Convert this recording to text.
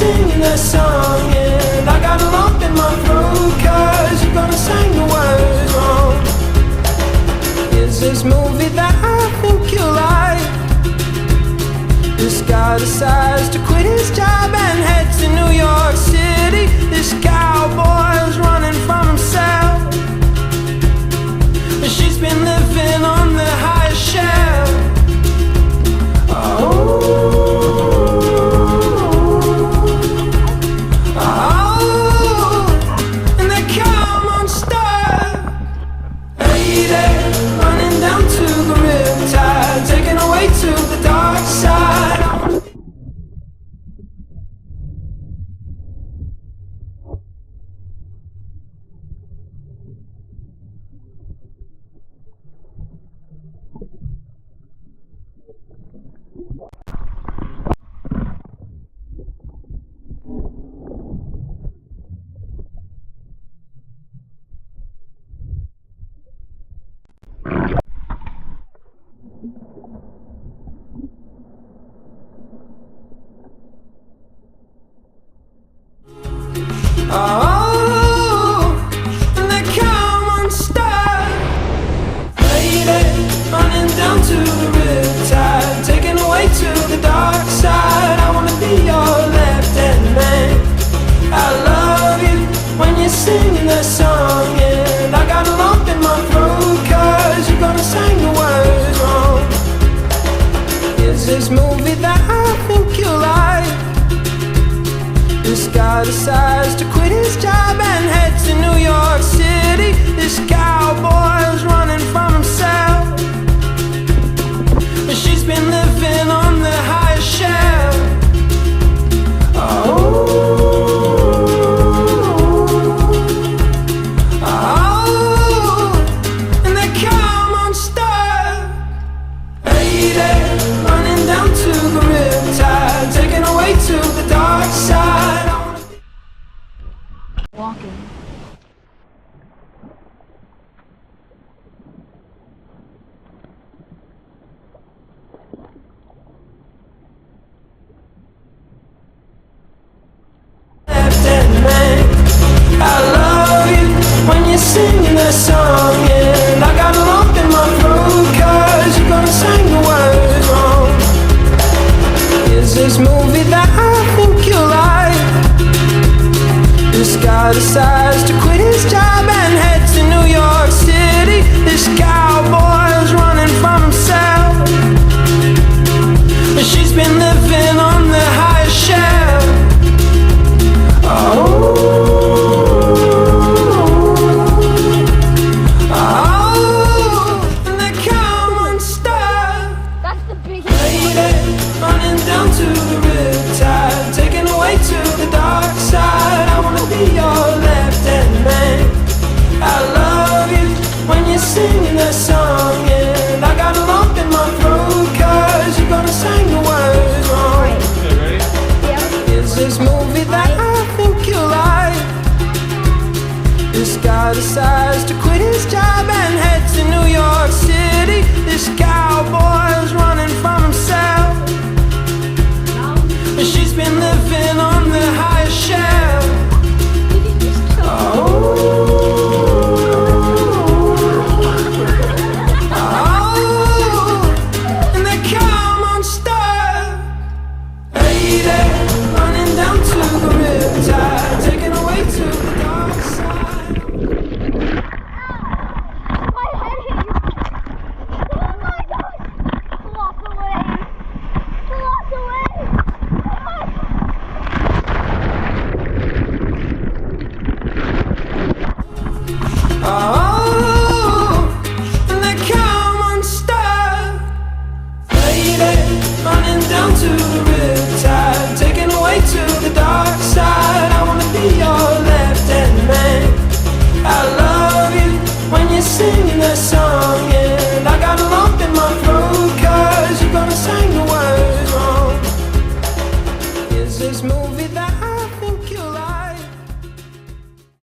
singing that song, and I got a lump in my throat, 'cause you're gonna sing the words wrong. Is this movie that I think you like? This guy decides to quit his job and head to New York City. This cowboy's running from himself. She's been living on the highest shelf. And they come unstuck. Lady, running down to the riptide, taken away to the dark side. And they come unstuck. Lady, running down to the riptide, taken away to the dark side. I wanna be your left-hand man. I love you when you're singing that song, and I got a lump in my throat, 'cause you're gonna sing the words wrong. Is this movie that I think you like? This guy decides to quit his job and head to New York City. This cowboy's running from himself. She's been living on the highest shelf. And they come unstuck. Lady, running down to the riptide, taken away to the dark side. Walking. Left-hand man, I love you when you're singing that song, and I got a lump in my throat, 'cause you're gonna sing the words wrong. Is this movie that I think you like? This guy decides to quit his job and head to New York City. This cowboy's running from himself. She's been living on the highest shelf. And they come unstuck. That's the biggest. Lady, running down to the riptide, taken away to the dark side. I wanna be your left-hand man. I love you when you're singing that song, and I got a lump in my throat, 'cause you're gonna sing the words wrong. Is this movie that I think you like? This guy decides to quit his job and head to New York City. This cowboy's running from himself. She's been living on the highest shelf. And they come unstuck. Lady, running down to the riptide, taken away to the dark side. My head hit you. Oh my gosh. Walk away. Walk away. And they come unstuck. Lady, running down to the riptide, taken away to the dark side. I wanna be your left-hand man. I love you when you're singing that song, and I got a lump in my throat, 'cause you're gonna sing the words wrong. Is this movie that I